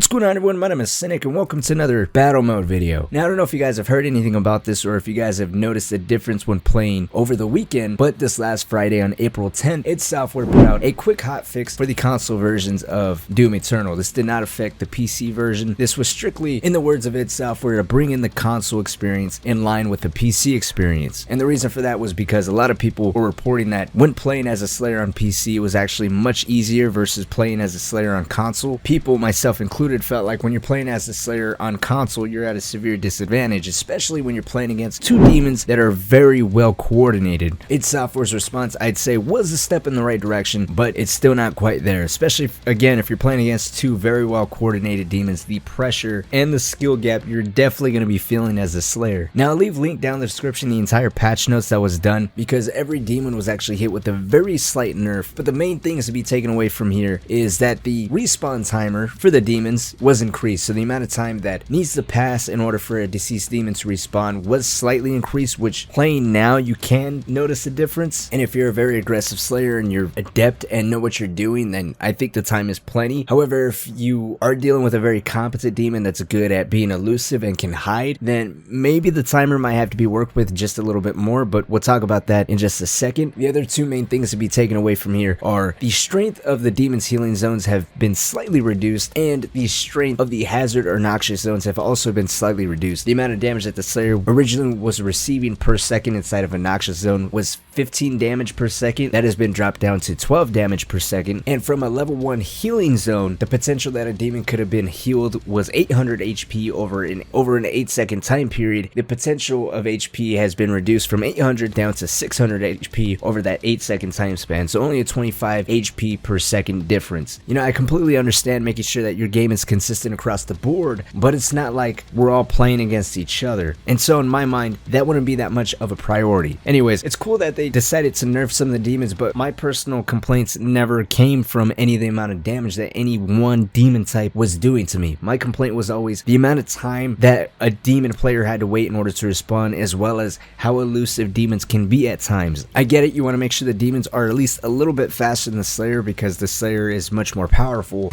What's going on, everyone? My name is Cynic and welcome to another battle mode video. Now, I don't know if you guys have heard anything about this or if you guys have noticed a difference when playing over the weekend, but this last Friday on April 10th, id Software put out a quick hotfix for the console versions of Doom Eternal. This did not affect the PC version. This was strictly, in the words of id Software, to bring in the console experience in line with the PC experience. And the reason for that was because a lot of people were reporting that when playing as a Slayer on PC, it was actually much easier versus playing as a Slayer on console. People, myself included, felt like when you're playing as the Slayer on console, you're at a severe disadvantage, especially when you're playing against two demons that are very well coordinated. id Software's response, I'd say, was a step in the right direction, but it's still not quite there, especially again if you're playing against two very well coordinated demons. The pressure and the skill gap you're definitely going to be feeling as a Slayer. Now, I'll leave link down in the description the entire patch notes that was done, because every demon was actually hit with a very slight nerf, but the main things to be taken away from here is that the respawn timer for the demons was increased. So the amount of time that needs to pass in order for a deceased demon to respawn was slightly increased, which playing now you can notice a difference. And if you're a very aggressive Slayer and you're adept and know what you're doing, then I think the time is plenty. However, if you are dealing with a very competent demon that's good at being elusive and can hide, then maybe the timer might have to be worked with just a little bit more, but we'll talk about that in just a second. The other two main things to be taken away from here are the strength of the demon's healing zones have been slightly reduced, and the strength of the hazard or noxious zones have also been slightly reduced. The amount of damage that the Slayer originally was receiving per second inside of a noxious zone was 15 damage per second. That has been dropped down to 12 damage per second. And from a level 1 healing zone, the potential that a demon could have been healed was 800 HP over an 8-second time period. The potential of HP has been reduced from 800 down to 600 HP over that 8-second time span. So only a 25 HP per second difference. You know, I completely understand making sure that your game is consistent across the board, but it's not like we're all playing against each other. And so in my mind, that wouldn't be that much of a priority. Anyways, it's cool that they decided to nerf some of the demons, but my personal complaints never came from any of the amount of damage that any one demon type was doing to me. My complaint was always the amount of time that a demon player had to wait in order to respawn, as well as how elusive demons can be at times. I get it, you want to make sure the demons are at least a little bit faster than the Slayer because the Slayer is much more powerful.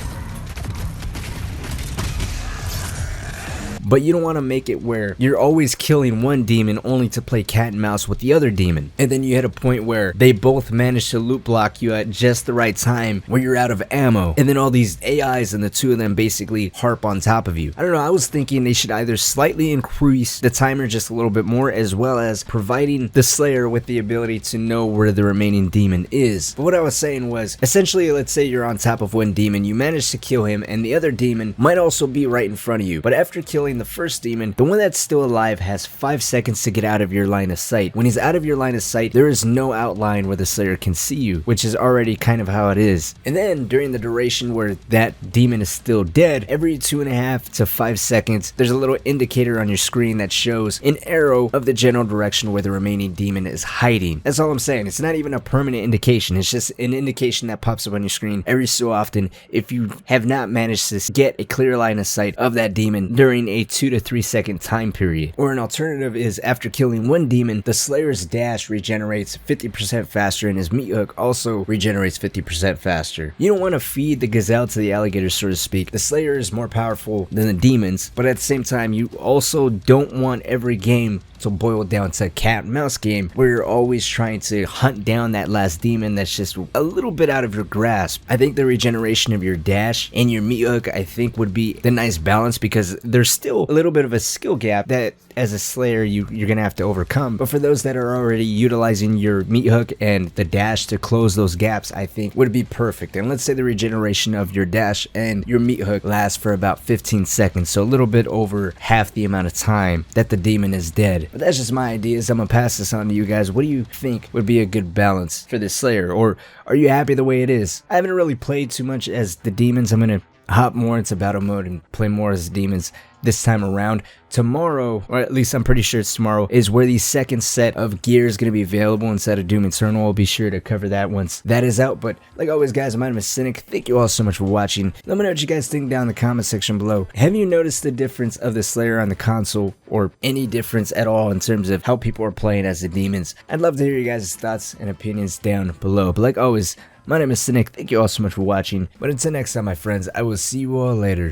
But you don't want to make it where you're always killing one demon only to play cat and mouse with the other demon. And then you hit a point where they both manage to loot block you at just the right time where you're out of ammo. And then all these AIs and the two of them basically harp on top of you. I don't know, I was thinking they should either slightly increase the timer just a little bit more, as well as providing the Slayer with the ability to know where the remaining demon is. But what I was saying was, essentially, let's say you're on top of one demon, you manage to kill him, and the other demon might also be right in front of you. But after killing the first demon, the one that's still alive has 5 seconds to get out of your line of sight. When he's out of your line of sight, there is no outline where the Slayer can see you, which is already kind of how it is. And then during the duration where that demon is still dead, every 2.5 to 5 seconds, there's a little indicator on your screen that shows an arrow of the general direction where the remaining demon is hiding. That's all I'm saying. It's not even a permanent indication. It's just an indication that pops up on your screen every so often if you have not managed to get a clear line of sight of that demon during a 2 to 3 second time period. Or an alternative is, after killing one demon, the Slayer's dash regenerates 50% faster and his meat hook also regenerates 50% faster. You don't want to feed the gazelle to the alligator, so to speak. The Slayer is more powerful than the demons, but at the same time, you also don't want every game to boil down to a cat and mouse game where you're always trying to hunt down that last demon that's just a little bit out of your grasp. I think the regeneration of your dash and your meat hook, I think, would be the nice balance, because there's still a little bit of a skill gap that as a Slayer you're gonna have to overcome. But for those that are already utilizing your meat hook and the dash to close those gaps, I think would be perfect. And let's say the regeneration of your dash and your meat hook lasts for about 15 seconds, so a little bit over half the amount of time that the demon is dead. But that's just my ideas. I'm gonna pass this on to you guys. What do you think would be a good balance for this Slayer, or are you happy the way it is? I haven't really played too much as the demons. I'm gonna hop more into battle mode and play more as demons this time around. Tomorrow, or at least I'm pretty sure it's tomorrow, is where the second set of gear is going to be available instead of Doom Eternal. I'll be sure to cover that once that is out. But like always, guys, my name is Cynic. Thank you all so much for watching. Let me know what you guys think down in the comment section below. Have you noticed the difference of the Slayer on the console, or any difference at all in terms of how people are playing as the demons? I'd love to hear you guys' thoughts and opinions down below. But like always, my name is Cynic. Thank you all so much for watching. But until next time, my friends, I will see you all later.